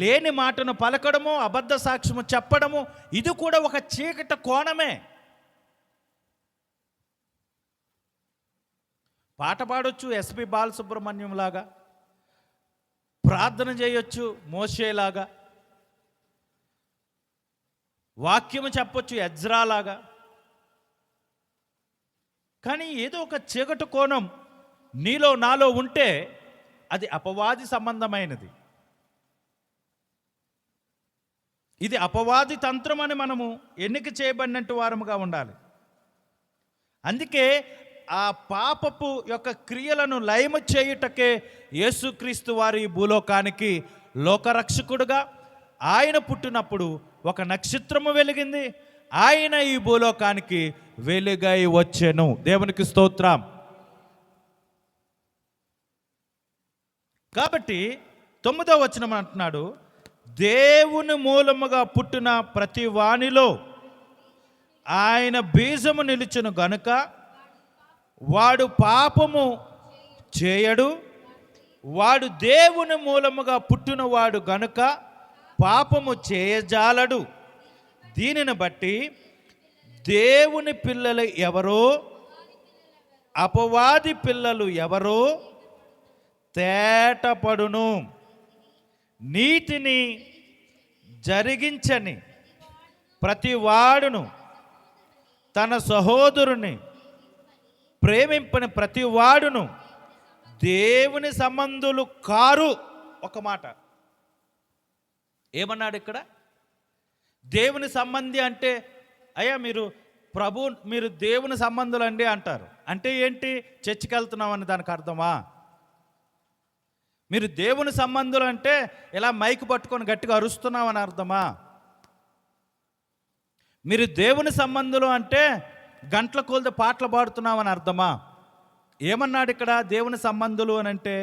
లేని మాటను పలకడము, అబద్ధ సాక్ష్యము చెప్పడము, ఇది కూడా ఒక చీకటి కోణమే. పాట పాడొచ్చు ఎస్పి బాలసుబ్రహ్మణ్యం లాగా, ప్రార్థన చేయొచ్చు మోషేలాగా, వాక్యము చెప్పొచ్చు ఎజ్రాలాగా. కానీ ఏదో ఒక చీకటి కోణం నీలో నాలో ఉంటే అది అపవాది సంబంధమైనది. ఇది అపవాది తంత్రం అని మనము ఎన్నిక చేయబడినట్టు వారముగా ఉండాలి. అందుకే ఆ పాపపు యొక్క క్రియలను లయము చేయుటకే యేసుక్రీస్తు వారి భూలోకానికి లోకరక్షకుడుగా ఆయన పుట్టినప్పుడు ఒక నక్షత్రము వెలిగింది. ఆయన ఈ భూలోకానికి వెలుగై వచ్చెను. దేవునికి స్తోత్రం. కాబట్టి 9వ వచనం అంటున్నాడు, దేవుని మూలముగా పుట్టిన ప్రతి వానిలో ఆయన బీజము నిలుచును గనుక వాడు పాపము చేయడు. వాడు దేవుని మూలముగా పుట్టినవాడు గనుక పాపము చేయజాలడు. దీనిని బట్టి దేవుని పిల్లలు ఎవరో అపవాది పిల్లలు ఎవరో తేటపడును. నీతిని జరిగించని ప్రతి వాడును, తన సహోదరుని ప్రేమింపని ప్రతి వాడును దేవుని సంబంధులు కారు. ఒక మాట ఏమన్నాడు ఇక్కడ? దేవుని సంబంధి అంటే, అయ్యా మీరు దేవుని సంబంధులు అండి అంటారు. అంటే ఏంటి? చర్చికి వెళ్తున్నామని దానికి అర్థమా? మీరు దేవుని సంబంధులు అంటే ఇలా మైకు పట్టుకొని గట్టిగా అరుస్తున్నామని అర్థమా? మీరు దేవుని సంబంధులు అంటే గంటల కొలది పాటలు పాడుతున్నామని అర్థమా? ఏమన్నాడు ఇక్కడ? దేవుని సంబంధులు అని అంటే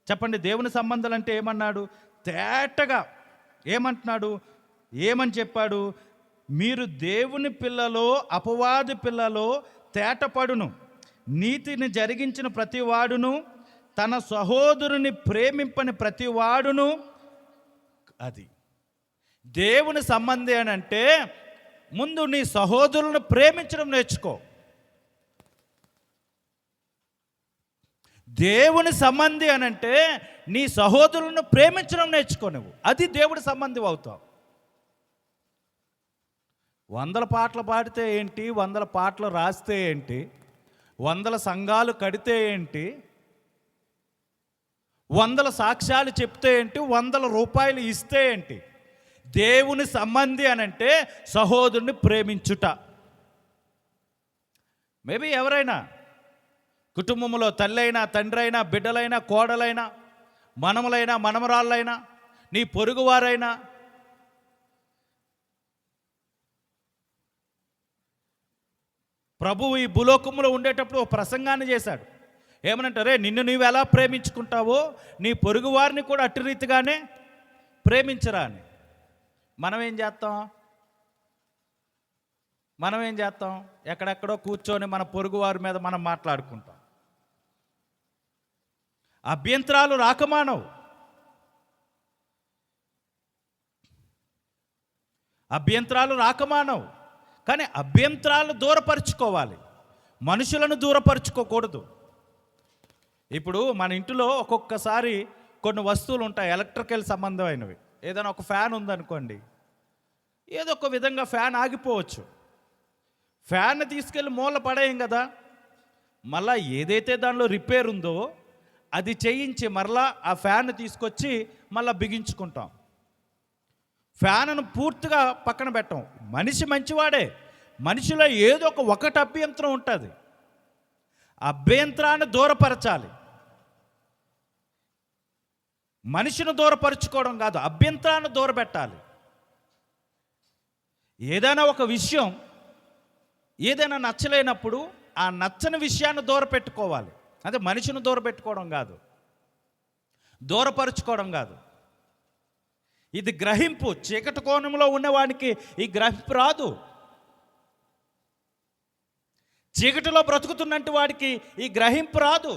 చెప్పండి. దేవుని సంబంధాలు అంటే ఏమన్నాడు? తేటగా ఏమంటున్నాడు? ఏమని చెప్పాడు? మీరు దేవుని పిల్లలో అపవాది పిల్లలో తేటపడును. నీతిని జరిగించిన ప్రతి వాడును, తన సహోదరుని ప్రేమింపని ప్రతి వాడును. అది దేవుని సంబంధి అని అంటే ముందు నీ సహోదరులను ప్రేమించడం నేర్చుకో. దేవుని సంబంధి అనంటే నీ సహోదరులను ప్రేమించడం నేర్చుకో. నువ్వు అది దేవుడి సంబంధి అవుతావు. 100 పాటలు పాడితే ఏంటి, 100 పాటలు రాస్తే ఏంటి, 100 సంఘాలు కడితే ఏంటి, వందల సాక్ష్యాలు చెప్తే ఏంటి, రూపాయలు ఇస్తే ఏంటి? దేవుని సంబంధి అనంటే సహోదరుని ప్రేమించుట. మేబీ ఎవరైనా కుటుంబంలో తల్లి అయినా, తండ్రి అయినా, బిడ్డలైనా, కోడలైనా, మనములైనా, మనమరాళ్ళైనా, నీ పొరుగువారైనా, ప్రభువు ఈ భూలోకంలో ఉండేటప్పుడు ఒక ప్రసంగాన్ని చేశాడు. ఏమనంటారే, నిన్ను నీవు ఎలా ప్రేమించుకుంటావో నీ పొరుగు వారిని కూడా అట్టి రీతిగానే ప్రేమించరా అని. మనం ఏం చేస్తాం? ఎక్కడెక్కడో కూర్చొని మన పొరుగు వారి మీద మనం మాట్లాడుకుంటాం. అభ్యంతరాలు రాకమానవు. కానీ అభ్యంతరాలు దూరపరుచుకోవాలి, మనుషులను దూరపరుచుకోకూడదు. ఇప్పుడు మన ఇంటిలో ఒక్కొక్కసారి కొన్ని వస్తువులు ఉంటాయి, ఎలక్ట్రికల్ సంబంధమైనవి. ఏదైనా ఒక ఫ్యాన్ ఉందనుకోండి, ఏదో ఒక విధంగా ఫ్యాన్ ఆగిపోవచ్చు. ఫ్యాన్ తీసుకెళ్ళి మూల పడేయం కదా, మళ్ళా ఏదైతే దానిలో రిపేర్ ఉందో అది చేయించి మరలా ఆ ఫ్యాన్ తీసుకొచ్చి మళ్ళీ బిగించుకుంటాం. ఫ్యాన్ను పూర్తిగా పక్కన పెట్టం. మనిషి మంచివాడే, మనిషిలో ఏదో ఒకటి అభ్యంతరం ఉంటుంది. అభ్యంతరాన్ని దూరపరచాలి. మనిషిని దూరపరుచుకోవడం కాదు, అభ్యంతరాన్ని దూరపెట్టాలి. ఏదైనా ఒక విషయం ఏదైనా నచ్చలేనప్పుడు ఆ నచ్చని విషయాన్ని దూరపెట్టుకోవాలి. అదే మనిషిని దూరపెట్టుకోవడం కాదు, దూరపరుచుకోవడం కాదు. ఇది గ్రహింపు. చీకటి కోణంలో ఉన్నవానికి ఈ గ్రహింపు రాదు. చీకటిలో బ్రతుకుతున్నట్టు వాడికి ఈ గ్రహింపు రాదు.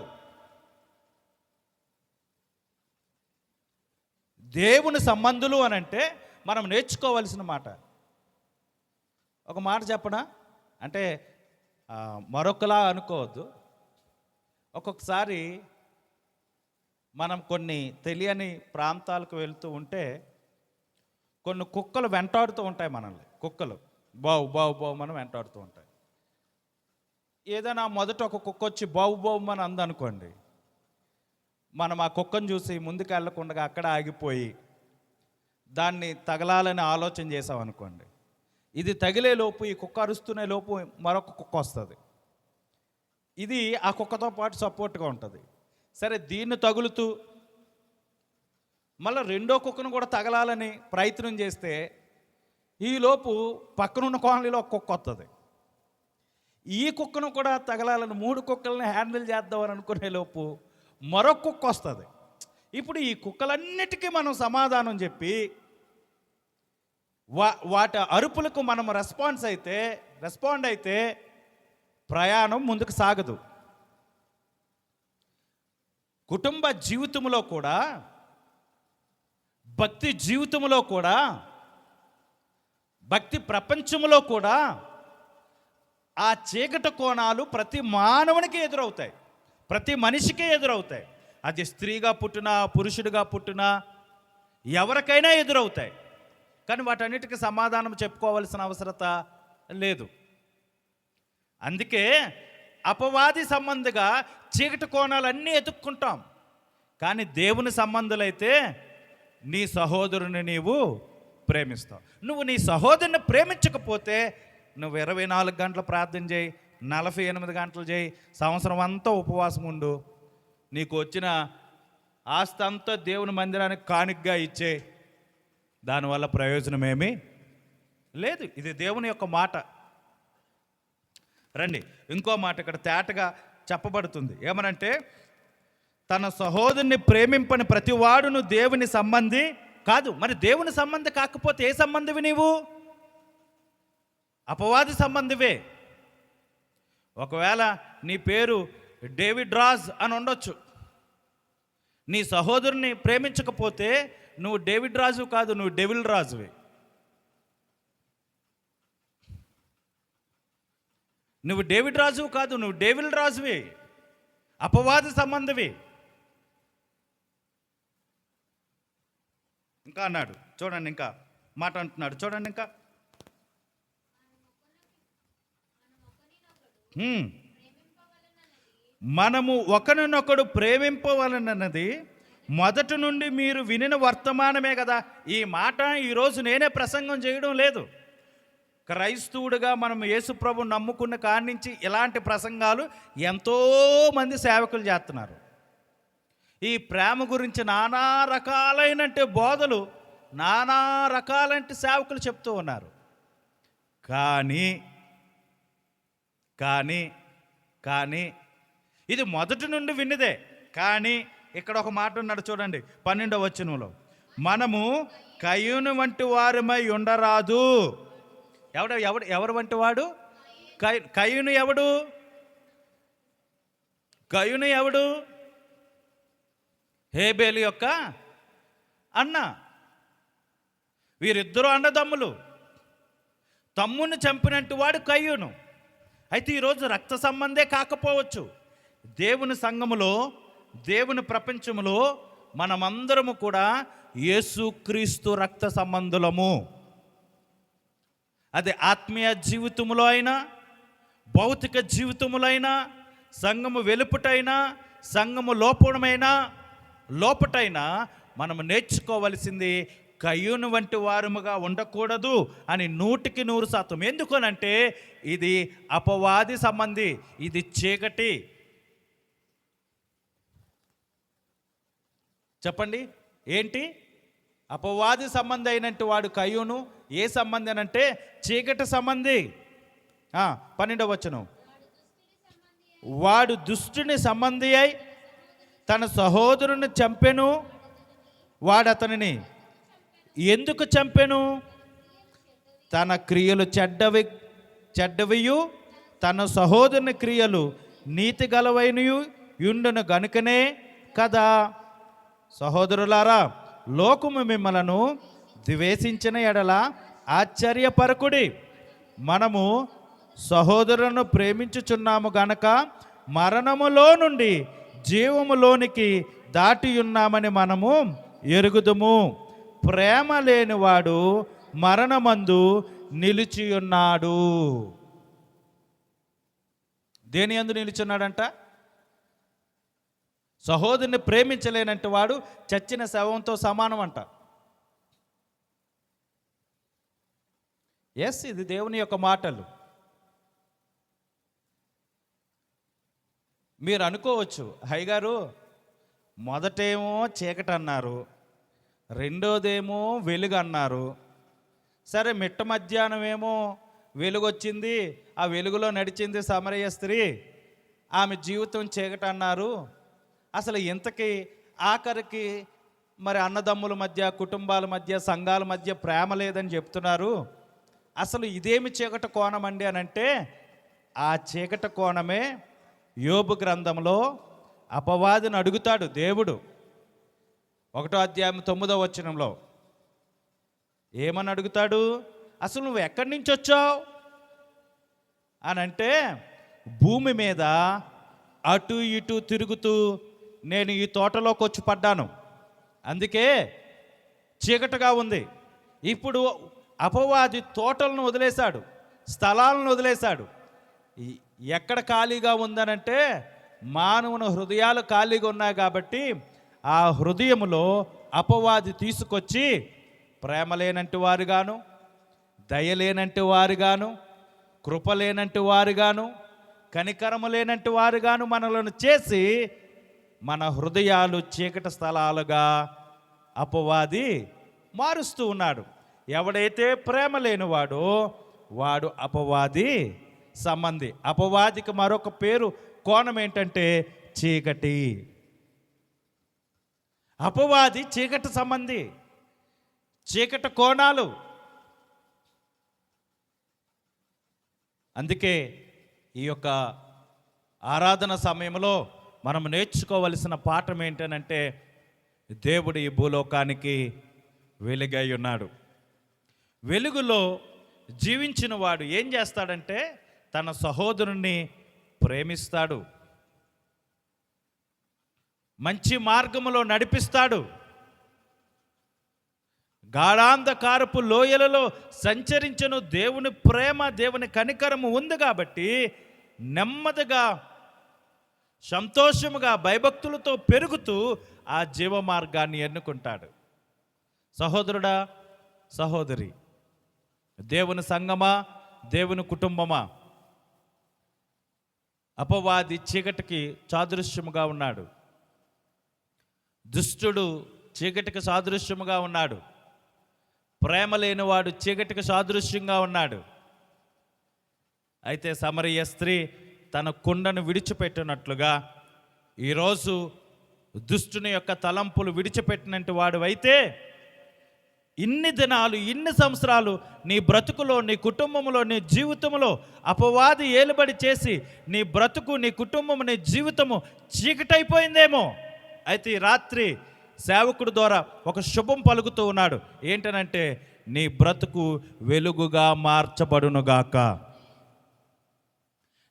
దేవుని సంబంధులు అనంటే మనం నేర్చుకోవలసిన మాట. ఒక మాట చెప్పనా, అంటే మరొకలా అనుకోవద్దు. ఒక్కొక్కసారి మనం కొన్ని తెలియని ప్రాంతాలకు వెళ్తూ ఉంటే కొన్ని కుక్కలు వెంటాడుతూ ఉంటాయి మనల్ని. కుక్కలు బావు బావు బావు మనం వెంటాడుతూ ఉంటాయి. ఏదైనా మొదట ఒక కుక్క వచ్చి బావు బావు అని అందనుకోండి, మనం ఆ కుక్కను చూసి ముందుకు వెళ్ళకుండా అక్కడ ఆగిపోయి దాన్ని తగలాలని ఆలోచన చేసామనుకోండి, ఇది తగిలే లోపు, ఈ కుక్క అరుస్తునే లోపు మరొక కుక్క వస్తుంది. ఇది ఆ కుక్కతో పాటు సపోర్ట్గా ఉంటుంది. సరే, దీన్ని తగులుతూ మళ్ళీ రెండో కుక్కను కూడా తగలాలని ప్రయత్నం చేస్తే ఈలోపు పక్కనున్న కాలనీలో ఒక కుక్క వస్తుంది. ఈ కుక్కను కూడా తగలాలని 3 కుక్కల్ని హ్యాండిల్ చేద్దామని అనుకునే లోపు మరొక కుక్క వస్తుంది. ఇప్పుడు ఈ కుక్కలన్నిటికీ మనం సమాధానం చెప్పి వాటి అరుపులకు మనం రెస్పాండ్ అయితే ప్రయాణం ముందుకు సాగదు. కుటుంబ జీవితంలో కూడా, భక్తి జీవితంలో కూడా, భక్తి ప్రపంచంలో కూడా ఆ చీకటి కోణాలు ప్రతి మానవునికి ఎదురవుతాయి, ప్రతి మనిషికే ఎదురవుతాయి. అది స్త్రీగా పుట్టినా, పురుషుడిగా పుట్టినా ఎవరికైనా ఎదురవుతాయి. కానీ వాటన్నిటికీ సమాధానం చెప్పుకోవాల్సిన అవసరత లేదు. అందుకే అపవాది సంబంధిగా చీకటి కోణాలన్నీ ఎదుక్కుంటాం. కానీ దేవుని సంబంధులైతే నీ సహోదరుని నీవు ప్రేమిస్తావు. నువ్వు నీ సహోదరుని ప్రేమించకపోతే నువ్వు 24 గంటలు ప్రార్థన చేయి, 48 గంటలు చేయి, సంవత్సరం అంతా ఉపవాసం ఉండు, నీకు వచ్చిన ఆస్తి అంతా దేవుని మందిరానికి కానుకగా ఇచ్చే, దానివల్ల ప్రయోజనమేమీ లేదు. ఇది దేవుని యొక్క మాట. రండి, ఇంకో మాట ఇక్కడ తేటగా చెప్పబడుతుంది. ఏమనంటే, తన సహోదరుని ప్రేమింపని ప్రతివాడును దేవుని సంబంధి కాదు. మరి దేవుని సంబంధి కాకపోతే ఏ సంబంధివి నీవు? అపవాది సంబంధివే. ఒకవేళ నీ పేరు డేవిడ్ రాజ్ అని ఉండొచ్చు. నీ సహోదరుని ప్రేమించకపోతే నువ్వు డేవిడ్ రాజు కాదు, నువ్వు డెవిల్ రాజువే. నువ్వు డేవిడ్ రాజు కాదు, నువ్వు డెవిల్ రాజువే, అపవాది సంబంధివి. ఇంకా అన్నాడు చూడండి, ఇంకా మాట అంటున్నాడు చూడండి. ఇంకా మనము ఒకరినొకడు ప్రేమింపవలనన్నది మొదటి నుండి మీరు వినిన వర్తమానమే కదా. ఈ మాట ఈరోజు నేనే ప్రసంగం చేయడం లేదు. క్రైస్తవుడిగా మనం యేసుప్రభు నమ్ముకున్న కాడి నుంచి ఇలాంటి ప్రసంగాలు ఎంతోమంది సేవకులు చేస్తున్నారు. ఈ ప్రేమ గురించి నానా రకాలైనటువంటి బోధలు, నానా రకాలంటి సేవకులు చెప్తూ ఉన్నారు. కానీ కానీ కానీ ఇది మొదటి నుండి విన్నదే. కానీ ఇక్కడ ఒక మాట ఉన్నాడు చూడండి, 12వ వచనంలో, మనము కయ్యూను వంటి వారమై ఉండరాదు. ఎవరు వంటి వాడు? కయ్యూను ఎవడు? కయ్యూను ఎవడు? హేబేలు యొక్క అన్న. వీరిద్దరూ అన్నదమ్ములు. తమ్ముని చంపినట్టు వాడు కయ్యూను. అయితే ఈరోజు రక్త సంబంధే కాకపోవచ్చు. దేవుని సంఘములో, దేవుని ప్రపంచములో మనమందరము కూడా యేసుక్రీస్తు రక్త సంబంధులము. అది ఆత్మీయ జీవితములో అయినా, భౌతిక జీవితములో అయినా, సంఘము వెలుపుటైనా, సంఘము లోపటైనా మనము నేర్చుకోవలసింది కయ్యూను వంటి వారముగా ఉండకూడదు అని 100%. ఎందుకనంటే ఇది అపవాది సంబంధి, ఇది చీకటి. చెప్పండి ఏంటి? అపవాది సంబంధి అయినట్టు వాడు కయ్యూను. ఏ సంబంధి అనంటే చీకటి సంబంధి. 12వ వచనం, వాడు దుష్టుని సంబంధి అయి తన సహోదరుని చంపెను. వాడు అతనిని ఎందుకు చంపెను? తన క్రియలు చెడ్డవియు తన సహోదరుని క్రియలు నీతి గలవైనయు యుండును గనుకనే కదా. సహోదరులారా, లోకము మిమ్మలను ద్వేషించిన ఎడల ఆశ్చర్యపరకుడి. మనము సహోదరులను ప్రేమించుచున్నాము గనక మరణములో నుండి జీవములోనికి దాటి ఉన్నామని మనము ఎరుగుదుము. ప్రేమ లేనివాడు మరణమందు నిలిచి ఉన్నాడు. దేని యందు నిలిచున్నాడంట? సహోదరుని ప్రేమించలేనంటే వాడు చచ్చిన శవంతో సమానం అంట. ఇది దేవుని యొక్క మాటలు. మీరు అనుకోవచ్చు, హైగారు మొదటేమో చీకటి అన్నారు, రెండోదేమో వెలుగు అన్నారు. సరే, మిట్ట మధ్యాహ్నం ఏమో వెలుగు వచ్చింది, ఆ వెలుగులో నడిచింది సమరయ స్త్రీ, ఆమె జీవితం చీకటి అన్నారు. అసలు ఇంతకీ ఆఖరికి మరి అన్నదమ్ముల మధ్య, కుటుంబాల మధ్య, సంఘాల మధ్య ప్రేమ లేదని చెప్తున్నారు. అసలు ఇదేమి చీకటి కోణం అండి అని అంటే, ఆ చీకటి కోణమే యోబు గ్రంథంలో అపవాదిని అడుగుతాడు దేవుడు. 1వ అధ్యాయం 9వ వచనంలో ఏమని అడుగుతాడు? అసలు నువ్వు ఎక్కడి నుంచి వచ్చావు అని అంటే, భూమి మీద అటు ఇటు తిరుగుతూ నేను ఈ తోటలోకి వచ్చి పడ్డాను, అందుకే చీకటిగా ఉంది. ఇప్పుడు అపవాది తోటలను వదిలేశాడు, స్థలాలను వదిలేశాడు. ఎక్కడ ఖాళీగా ఉందనంటే మానవుని హృదయాలు ఖాళీగా ఉన్నాయి కాబట్టి ఆ హృదయములో అపవాది తీసుకొచ్చి ప్రేమ లేనంటి వారుగాను, దయ లేనంటి వారుగాను, కృప లేనంటి వారుగాను, కనికరము లేనంటి వారుగాను మనలను చేసి మన హృదయాలు చీకటి స్థలాలుగా అపవాది మారుస్తూ ఉన్నాడు. ఎవడైతే ప్రేమ లేనివాడో వాడు అపవాది సంబంధి. అపవాదికి మరొక పేరు, కోణం ఏంటంటే చీకటి. అపవాది చీకటి సంబంధి, చీకటి కోణాలు. అందుకే ఈ యొక్క ఆరాధన సమయంలో మనం నేర్చుకోవలసిన పాఠం ఏంటనంటే, దేవుడు ఈ భూలోకానికి వెలుగై ఉన్నాడు. వెలుగులో జీవించిన వాడు ఏం చేస్తాడంటే తన సహోదరుణ్ణి ప్రేమిస్తాడు, మంచి మార్గములో నడిపిస్తాడు. గాఢాంధకారపు లోయలలో సంచరించను దేవుని ప్రేమ, దేవుని కనికరము ఉంది కాబట్టి నెమ్మదిగా సంతోషముగా భయభక్తులతో పెరుగుతూ ఆ జీవ మార్గాన్ని ఎన్నుకుంటాడు. సహోదరుడా, సహోదరి, దేవుని సంగమా, దేవుని కుటుంబమా, అపవాది చీకటికి సాదృశ్యముగా ఉన్నాడు. దుష్టుడు చీకటికి సాదృశ్యముగా ఉన్నాడు. ప్రేమ లేనివాడు చీకటికి సాదృశ్యంగా ఉన్నాడు. అయితే సమరయ స్త్రీ తన కుండను విడిచిపెట్టినట్లుగా ఈరోజు దుష్టుని యొక్క తలంపులు విడిచిపెట్టినట్టు వాడు అయితే ఇన్ని దినాలు, ఇన్ని సంవత్సరాలు నీ బ్రతుకులో, నీ కుటుంబంలో, నీ జీవితంలో అపవాది ఏలుబడి చేసి నీ బ్రతుకు, నీ కుటుంబము, నీ జీవితము చీకటైపోయిందేమో. అయితే ఈ రాత్రి సేవకుడు ద్వారా ఒక శుభం పలుకుతూ ఉన్నాడు. ఏంటనంటే, నీ బ్రతుకు వెలుగుగా మార్చబడునుగాక.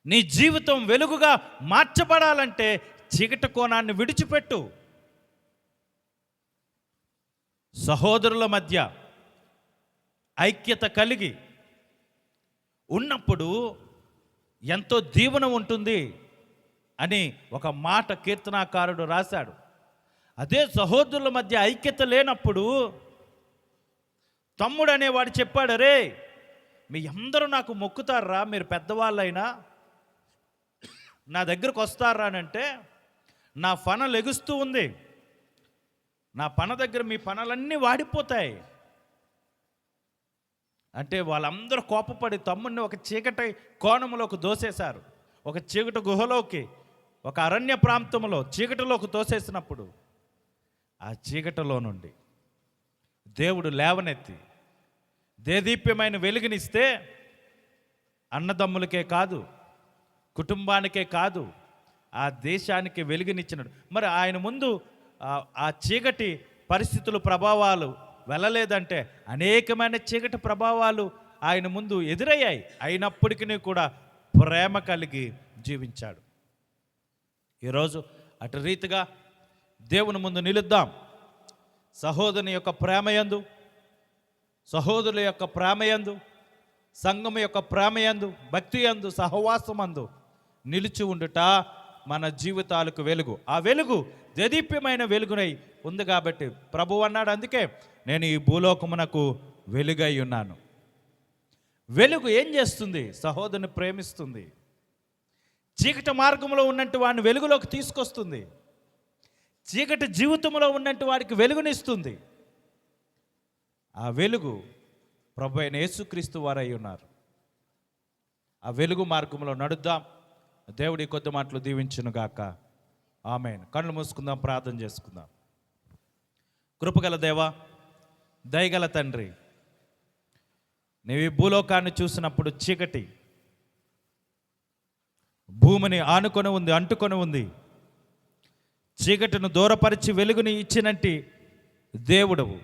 నీ జీవితం వెలుగుగా మార్చబడాలంటే చీకటి కోణాన్ని విడిచిపెట్టు. సహోదరుల మధ్య ఐక్యత కలిగి ఉన్నప్పుడు ఎంతో దీవెన ఉంటుంది అని ఒక మాట కీర్తనాకారుడు రాశాడు. అదే సహోదరుల మధ్య ఐక్యత లేనప్పుడు తమ్ముడు అనేవాడు చెప్పాడు, రే మీ అందరూ నాకు మొక్కుతారా, మీరు పెద్దవాళ్ళైనా నా దగ్గరకు వస్తారా అని అంటే, నా పన లెగుస్తూ ఉంది, నా పన దగ్గర మీ పనులన్నీ వాడిపోతాయి అంటే వాళ్ళందరూ కోపపడి తమ్ముడిని ఒక చీకటి కోణంలోకి దోసేశారు. ఒక చీకటి గుహలోకి, ఒక అరణ్య ప్రాంతంలో చీకటిలోకి తోసేసినప్పుడు ఆ చీకటిలో నుండి దేవుడు లేవనెత్తి దేదీప్యమైన వెలుగునిస్తే అన్నదమ్ములకే కాదు, కుటుంబానికే కాదు, ఆ దేశానికి వెలుగునిచ్చినాడు. మరి ఆయన ముందు ఆ చీకటి పరిస్థితులు, ప్రభావాలు వెళ్ళలేదంటే అనేకమైన చీకటి ప్రభావాలు ఆయన ముందు ఎదురయ్యాయి. అయినప్పటికీ కూడా ప్రేమ కలిగి జీవించాడు. ఈరోజు అటు రీతిగా దేవుని ముందు నిలుద్దాం. సహోదరుని యొక్క ప్రేమయందు, సహోదరుల యొక్క ప్రేమయందు, సంఘం యొక్క ప్రేమయందు, భక్తి యందు, సహవాసమందు నిలిచి ఉండుట మన జీవితాలకు వెలుగు. ఆ వెలుగు దేదీప్యమైన వెలుగునై ఉంది కాబట్టి ప్రభువు అన్నాడు, అందుకే నేను ఈ భూలోకమునకు వెలుగై ఉన్నాను. వెలుగు ఏం చేస్తుంది? సహోదరుని ప్రేమిస్తుంది. చీకటి మార్గంలో ఉన్నట్టు వాడిని వెలుగులోకి తీసుకొస్తుంది. చీకటి జీవితంలో ఉన్నట్టు వాడికి వెలుగునిస్తుంది. ఆ వెలుగు ప్రభు అయిన యేసుక్రీస్తు వారై ఉన్నారు. ఆ వెలుగు మార్గంలో నడుద్దాం. దేవుడి కొద్ది మాటలు దీవించునుగాక. ఆమేన్. కళ్ళు మూసుకుందాం, ప్రార్థన చేసుకుందాం. కృపగల దేవా, దయగల తండ్రి, నీవు ఈ భూలోకాన్ని చూసినప్పుడు చీకటి భూమిని ఆనుకొని ఉంది, అంటుకొని ఉంది. చీకటిని దూరపరిచి వెలుగుని ఇచ్చినట్టి దేవుడవు.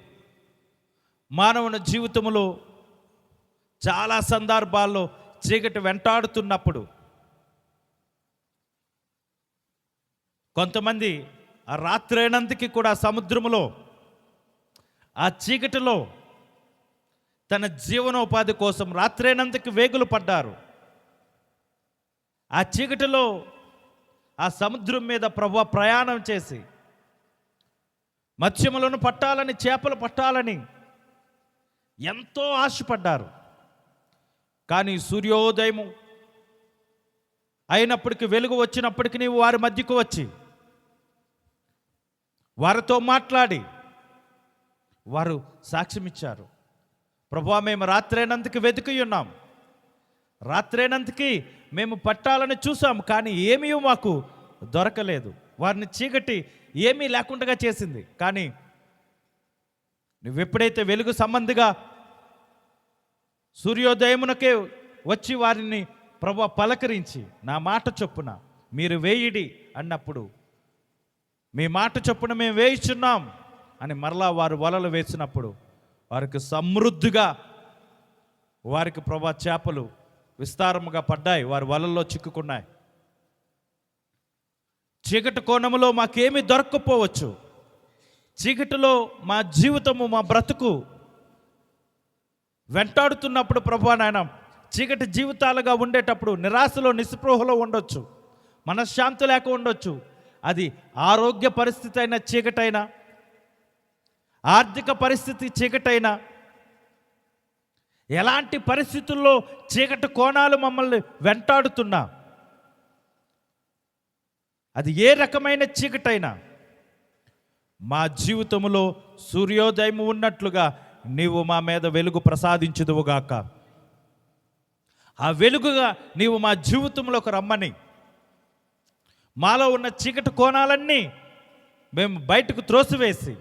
మానవుని జీవితంలో చాలా సందర్భాల్లో చీకటి వెంటాడుతున్నప్పుడు కొంతమంది ఆ రాత్రైనందుకి కూడా సముద్రములో ఆ చీకటిలో తన జీవనోపాధి కోసం రాత్రైనందుకు వేగులు పడ్డారు. ఆ చీకటిలో ఆ సముద్రం మీద ప్రభువా ప్రయాణం చేసి మత్స్యములను పట్టాలని, చేపలు పట్టాలని ఎంతో ఆశపడ్డారు. కానీ సూర్యోదయము అయినప్పటికీ, వెలుగు వచ్చినప్పటికీ నీవు వారి మధ్యకు వచ్చి వారితో మాట్లాడి వారు సాక్ష్యమిచ్చారు. ప్రభువా, మేము రాత్రైనందుకు వెతికి ఉన్నాం, రాత్రైనందుకి మేము పట్టాలని చూసాం, కానీ ఏమీ మాకు దొరకలేదు. వారిని చీకటి ఏమీ లేకుండా చేసింది. కానీ నువ్వెప్పుడైతే వెలుగు సంబంధిగా సూర్యోదయమునకే వచ్చి వారిని ప్రభువా పలకరించి, నా మాట చొప్పున మీరు వేయిడి అన్నప్పుడు, మీ మాట చొప్పున మేము వేయిచున్నాం అని మరలా వారు వలలు వేసినప్పుడు వారికి సమృద్ధిగా, వారికి ప్రభువా చేపలు విస్తారముగా పడ్డాయి, వారి వలల్లో చిక్కుకున్నాయి. చీకటి కోణములో మాకేమీ దొరక్కపోవచ్చు, చీకటిలో మా జీవితము, మా బ్రతుకు వెంటాడుతున్నప్పుడు ప్రభువా నాయన, చీకటి జీవితాలుగా ఉండేటప్పుడు నిరాశలో, నిస్పృహలో ఉండొచ్చు, మనశ్శాంతి లేక ఉండొచ్చు. అది ఆరోగ్య పరిస్థితి అయినా చీకటైనా, ఆర్థిక పరిస్థితి చీకటైనా, ఎలాంటి పరిస్థితుల్లో చీకటి కోణాలు మమ్మల్ని వెంటాడుతున్నా, అది ఏ రకమైన చీకటైనా, మా జీవితంలో సూర్యోదయం ఉన్నట్లుగా నీవు మా మీద వెలుగు ప్రసాదించుదువుగాక. ఆ వెలుగుగా నీవు మా జీవితంలోకి రమ్మని, మాలో ఉన్న చీకటి కోణాలన్నీ మేము బయటకు త్రోసివేసి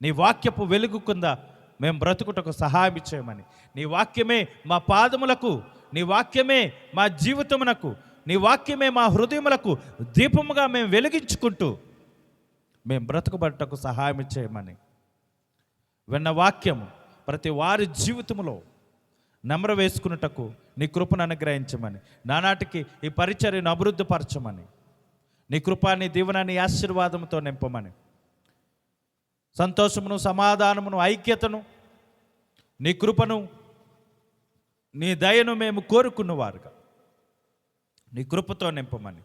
నీ వాక్యపు వెలుగు కింద మేము బ్రతుకుటకు సహాయం చేయమని, నీ వాక్యమే మా పాదములకు, నీ వాక్యమే మా జీవితమునకు, నీ వాక్యమే మా హృదయములకు దీపముగా మేము వెలిగించుకుంటూ మేము బ్రతుకుబట్టకు సహాయం చేయమని, విన్న వాక్యము ప్రతి వారి జీవితంలో నెమరు వేసుకున్నటకు నీ కృపను అనుగ్రహించమని, నానాటికి ఈ పరిచర్యను అభివృద్ధిపరచమని, నీ కృపాని దీవెనని ఆశీర్వాదంతో నింపమని, సంతోషమును, సమాధానమును, ఐక్యతను, నీ కృపను, నీ దయను మేము కోరుకున్నవారుగా నీ కృపతో నింపమని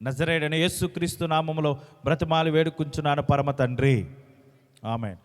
నజరేయుడైన యేసుక్రీస్తు నామములో బ్రతిమాలి వేడుకుంటున్నాను పరమ తండ్రి. ఆమేన్.